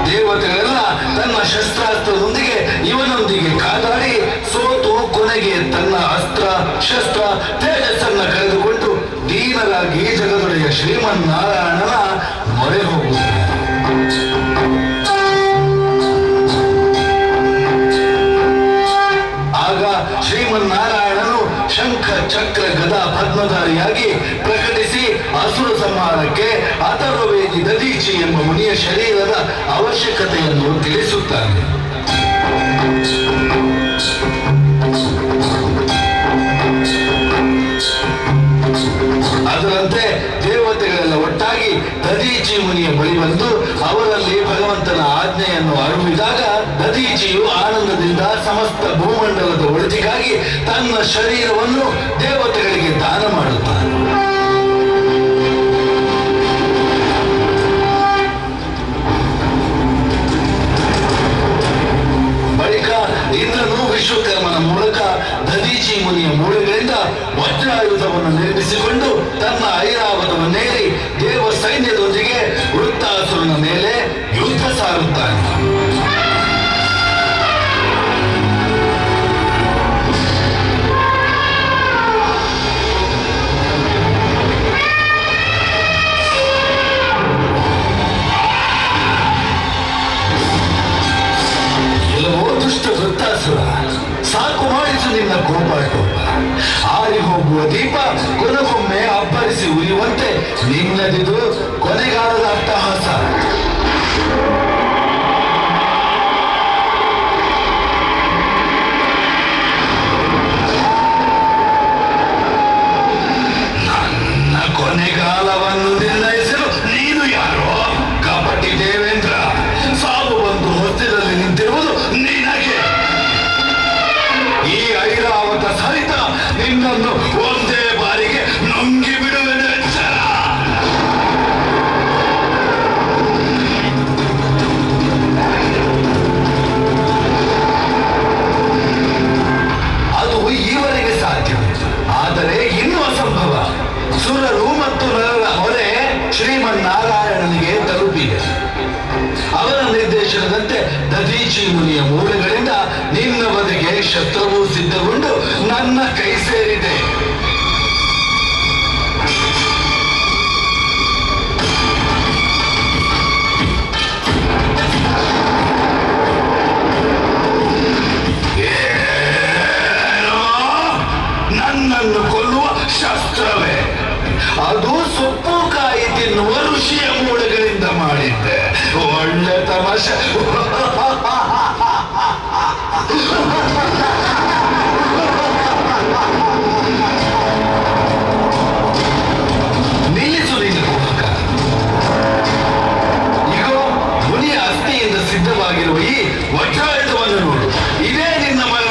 ದೇವತೆಗಳೆಲ್ಲ ತನ್ನ ಶಸ್ತ್ರಾಸ್ತ್ರದೊಂದಿಗೆ ಇವನೊಂದಿಗೆ ಕಾದಾಡಿ ಸೋತು ಕೊನೆಗೆ ತನ್ನ ಅಸ್ತ್ರ ಶಸ್ತ್ರ ತೇಜಸ್ಸನ್ನ ಕಳೆದುಕೊಂಡು ದೀನರಾಗಿ ಜಗದೊಡೆಯ ಶ್ರೀಮನ್ನಾರಾಯಣನ ಮೊರೆ ಹೋಗುತ್ತಾರೆ. ಆಗ ಶ್ರೀಮನ್ನಾರಾಯಣನು ಶಂಖ ಚಕ್ರ ಗದಾ ಪದ್ಮಧಾರಿಯಾಗಿ ಪ್ರಕಟಿಸಿ ಅಸುರ ಸಂಹಾರಕ್ಕೆ ಅಥರ್ವವೇದಿ ದದೀಚಿ ಎಂಬ ಮುನಿಯ ಶರೀರದ ಅವಶ್ಯಕತೆಯನ್ನು ತಿಳಿಸುತ್ತಾನೆ. ಅದರಂತೆ ದೇವತೆಗಳೆಲ್ಲ ಒಟ್ಟಾಗಿ ದದೀಚಿ ಮುನಿಯ ಬಳಿ ಬಂದು ಅವರಲ್ಲಿ ಭಗವಂತನ ಆಜ್ಞೆಯನ್ನು ಅರಿವಿದಾಗ ದದೀಚಿಯು ಆನಂದದಿಂದ ಸಮಸ್ತ ಭೂಮಂಡಲದ ಒಳಿತಿಗಾಗಿ ತನ್ನ ಶರೀರವನ್ನು ದೇವತೆಗಳಿಗೆ ದಾನ ಮಾಡುತ್ತಾನೆ. ಬಳಿಕ ಇಂದ್ರನು ವಿಶ್ವಕರ್ಮನ ಮೂಲಕ ದದೀಚಿ ಮುನಿಯ ಮೂಳೆಗಳಿಂದ ವಜ್ರಾಯುಧವನ್ನು ನಿರ್ಮಿಸಿಕೊಂಡು ತನ್ನ ಐರಾವತವನ್ನೇರಿ ದೇವ ಸೈನ್ಯದೊಂದಿಗೆ ವೃತ್ತಾಸುರನ ಮೇಲೆ ಯುದ್ಧ ಸಾರುತ್ತಾನೆ. ದುಷ್ಟ ವೃತ್ತಾಸುರ, ಸಾಕು ಮಾಡಿಸು ನಿನ್ನ ಕೋಪಾಟೋಪ. ಆರಿ ಹೋಗುವ ದೀಪ ಕೊನೆಗೊಮ್ಮೆ ಅಬ್ಬರಿಸಿ ಉರಿಯುವಂತೆ ನಿನ್ನದಿದು ಕೊನೆಗಾಲದ ಅಟ್ಟಹಾಸ. ನನ್ನ ಕೊನೆಗಾಲವನ್ನು ನಿರ್ಣಯಿಸಲು ನೀನು ಯಾರೋ? ಕಪಟಿ ದೇವೇಂದ್ರ, ಸಾವು ಬಂದು ಹೊತ್ತಿನಲ್ಲಿ ನಿಂತಿರುವುದು ನಿನಗೆ. ಈ ಐರಾವತ ಸಹಿತ ನಿನ್ನನ್ನು ಒಂದೇ ಬಾರಿಗೆ ನುಂಗಿ ಬಿಡುವೆನು ಎಚ್ಚರ. ಅದು ಈವರೆಗೆ ಸಾಧ್ಯ, ಆದರೆ ಇನ್ನೂ ಅಸಂಭವ. ಸುರರು ಮತ್ತು ನರರ ಹೊರೆ ಶ್ರೀಮನ್ನಾರಾಯಣನಿಗೆ ತಲುಪಿದೆ. ಅವರ ನಿರ್ದೇಶನದಂತೆ ದದೀಚಿ ಮುನಿಯ ಮೂಳೆಗಳಿಂದ ನಿನ್ನ ಬದಿಗೆ ಶಸ್ತ್ರವು ಸಿದ್ಧಗೊಂಡು ನನ್ನ ಕೈ ಸೇರಿದೆ. ನನ್ನನ್ನು ಕೊಲ್ಲುವ ಶಸ್ತ್ರವೇ? ಅದು ಸೊಪ್ಪು ಕಾಯಿ ತಿನ್ನುವ ಋಷಿಯ ಮೂಳೆಗಳಿಂದ ಮಾಡಿದ್ದೆ. ಒಳ್ಳೆ ತಮಾಷೆ. ನಿಲ್ಲಿಸು ನಿನ್ನ ಕೋಪಕ. ಈಗ ಮುನಿಯ ಅಸ್ಥಿಯಿಂದ ಸಿದ್ಧವಾಗಿರುವ ಈ ವಜ್ರಾಯುಧವನ್ನು ನೋಡು. ಇದೇ ನಿನ್ನ ಮಗ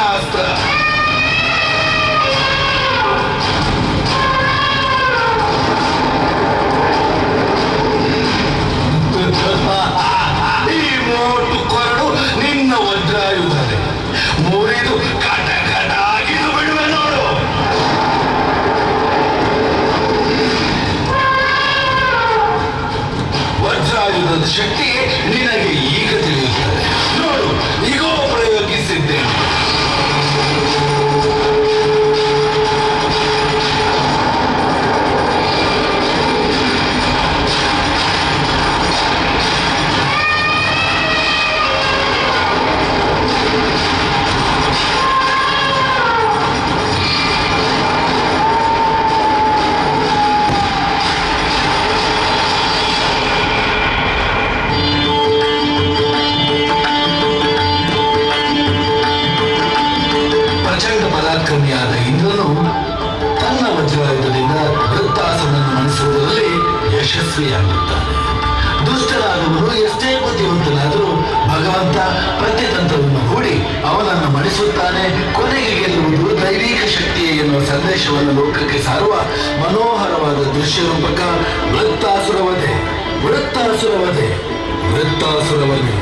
ಅದರ ಶಕ್ತಿ ನಿನಗೆ ಈಗ ತಿಳಿಯುತ್ತದೆ. ನೋಡು, ಈಗೋ ಪ್ರಯೋಗಿಸಿದ್ದೇನೆ. ಪರಾಕ್ರಮಿಯಾದ ಇಂದ್ರನು ತನ್ನ ವಜ್ರಾಯುಧದಿಂದ ವೃತ್ತಾಸುರನನ್ನು ಮಣಿಸುವುದರಲ್ಲಿ ಯಶಸ್ವಿಯಾಗುತ್ತಾನೆ. ದುಷ್ಟರಾದವರು ಎಷ್ಟೇ ಬುದ್ಧಿವಂತನಾದರೂ ಭಗವಂತ ಪ್ರತಿತಂತ್ರವನ್ನು ಹೂಡಿ ಅವನನ್ನು ಮಣಿಸುತ್ತಾನೆ. ಕೊನೆಗೆ ಗೆಲ್ಲುವುದು ದೈವಿಕ ಶಕ್ತಿಯೇ ಎನ್ನುವ ಸಂದೇಶವನ್ನು ಲೋಕಕ್ಕೆ ಸಾರುವ ಮನೋಹರವಾದ ದೃಶ್ಯ ರೂಪಕ ವೃತ್ತಾಸುರವಧೆ. ವೃತ್ತಾಸುರವಧೆ, ವೃತ್ತಾಸುರವಧೆ.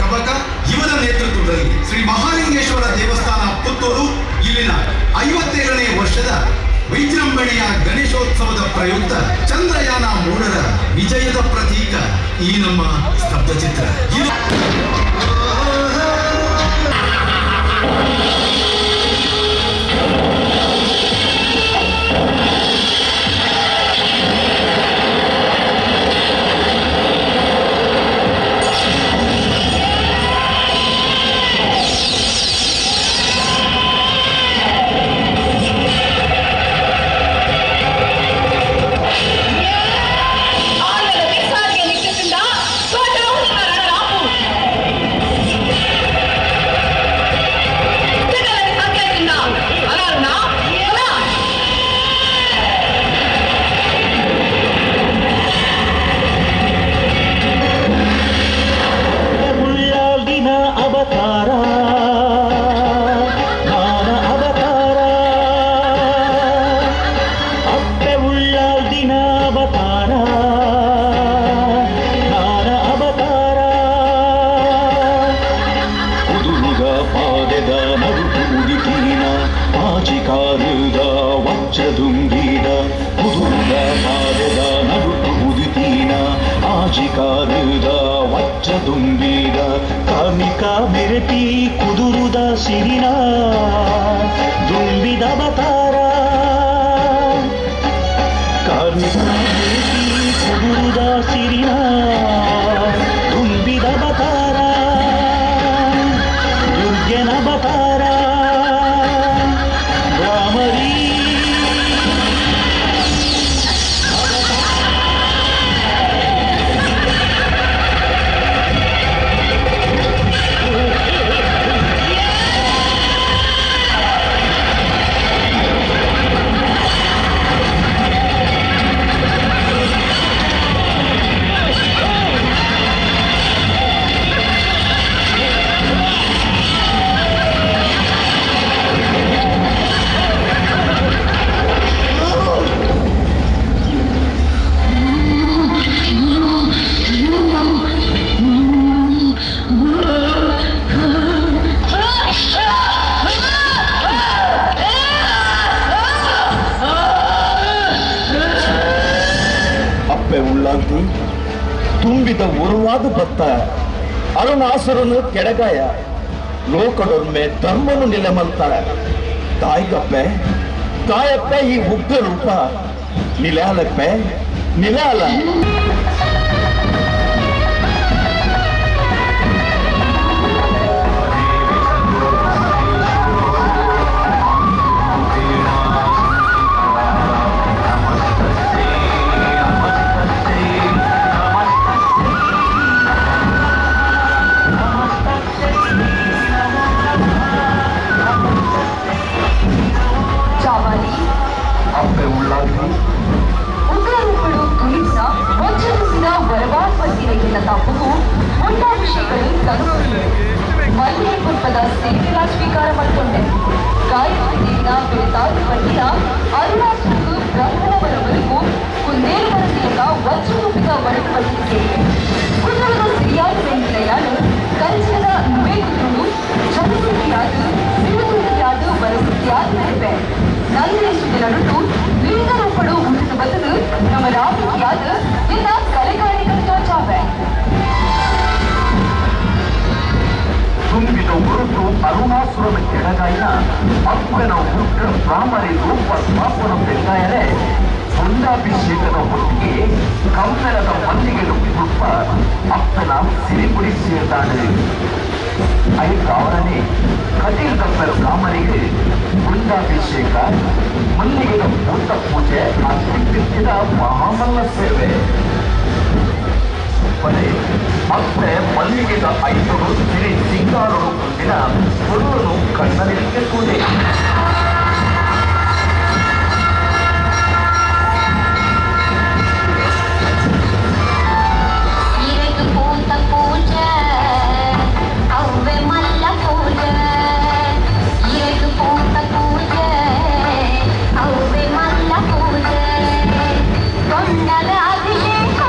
ಕಬಕ ಇವರ ನೇತೃತ್ವದಲ್ಲಿ ಶ್ರೀ ಮಹಾಲಿಂಗೇಶ್ವರ ದೇವಸ್ಥಾನ ಪುತ್ತೂರು ಇಲ್ಲಿನ 57ನೇ ವರ್ಷದ ವಿಜೃಂಭಣೆಯ ಗಣೇಶೋತ್ಸವದ ಪ್ರಯುಕ್ತ ಚಂದ್ರಯಾನ 3ರ ವಿಜಯದ ಪ್ರತೀಕ ಈ ನಮ್ಮ ಸ್ತಬ್ಧಚಿತ್ರ. ತುಂಬಿದ ಕಾಮಿಕ ಬೆರೆತಿ ಕುದುರುದ ಸಿರಿನ ದುಂಬಿದ ಬತಾರ ತುಂಬಿದ ಉರುವಾದ ಭತ್ತ ಅರುಣಾಸುರನು ಕೆಳಗಾಯ ಲೋಕಡೊರ್ಮೆ ಧರ್ಮನು ನಿಲಮಲ್ತ ತಾಯಿಗಪ್ಪೆ ತಾಯಪ್ಪೆ ಈ ಉಗ್ರ ರೂಪ ನಿಲಾಲಪ್ಪೆ ನಿಲಾಲ ಉಗ್ರರೂಪಡು ತುಳಿಸ ವಜ್ರಸಿನ ವರವಾತ್ಮತಿರಗಿನ ತಪ್ಪು ಒಂದಾ ವಿಷಯಗಳು ತನುಕೊಂಡಿವೆ ಮಲ್ಲಿಗೆ ಪುಷ್ಪದ ಸೇವೆಯ ಸ್ವೀಕಾರ ಮಾಡಿಕೊಂಡೆ ಗಾಯತ್ರಿದೇವಿನ ಬೆಳೆತಾರು ಪಟ್ಟಿನ ಅರುಣಾಸುರರು ಬ್ರಹ್ಮಣವರವರೆಗೂ ಕುಂದೇಲುವರ ಮೂಲಕ ವಜ್ರರೂಪಿತ ವರಪಟ್ಟಿ ಸೇರಿವೆ ಕುಂದರದ ಸಿರಿಯಾದ ಬೆಂಕಿಲೆಯಾನು ಕಂಚಿನ ನುವೇಗುತ್ತುಳು ಚತುರ್ಥಿಯಾದ ಸಿರುಗುತ್ತಿಯಾದ ವರಸಿದ್ಧಿಯಾದ ನಡೆವೆ ನಲ್ಲೇಶು ನಡುಟು ಲಿಂಗರೂಪಡು ಉಳಿದು ಬಂದದು ನಮ್ಮ ರಾಜಕೀಯಾದ ಎಲ್ಲ ಕಲೆಗಾರಿಕಾ ಚಾವೆ ತುಂಬಿದ ಹೊರತು ಅರುಣಾಸುರನ ಕೆಳಗಾಯಿನ ಅಪ್ಪನ ಉಗ್ರ ಬ್ರಾಹ್ಮಣಿ ರೂಪ ಸ್ಥಾಪನ ಬೆಂಗಾಯನೆ ಹೊಂದಾಭಿಷೇಕದ ಹೊತ್ತಿಗೆ ಕಮ್ಮೆಲದ ಮಲ್ಲಿಗೆ ರೂಪ ಅಪ್ಪನ ಸಿರಿಪುಡಿಸಿದ್ದಾಳೆ ಅವರನ್ನೇ ಕಟೀಲ್ಗಪ್ಪರ ಬ್ರಾಹ್ಮಣಿಗೆ ಹೊಂದಾಭಿಷೇಕ ಮಲ್ಲಿಗೆಯ ಭೂತ ಪೂಜೆ ಅತ್ಯುತ್ತಿದ ಮಹಾಮಲ್ಲ ಸೇವೆ ಮತ್ತೆ ಮಲ್ಲಿಗೆದ 5 ಸಿರಿ ಸಿಂಗಾರರು ಮುಂದಿನ ಹೊರನು ಕಣ್ಣನಿಗೆ ಕೂಡೆ ಪೂಜೆ ಅವ್ವೆ ಮಲ್ಲ ಪೂಜೆ ಇದು ಪೂತ ಪೂಜೆ ಅವ್ವೆ ಮಲ್ಲ ಪೂಜೆ ಕೊಂಡದ ಅಭಿಷೇಕ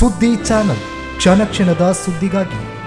ಸುದ್ದಿ ಚಾನಲ್, ಕ್ಷಣ ಕ್ಷಣದ ಸುದ್ದಿಗಾಗಿ.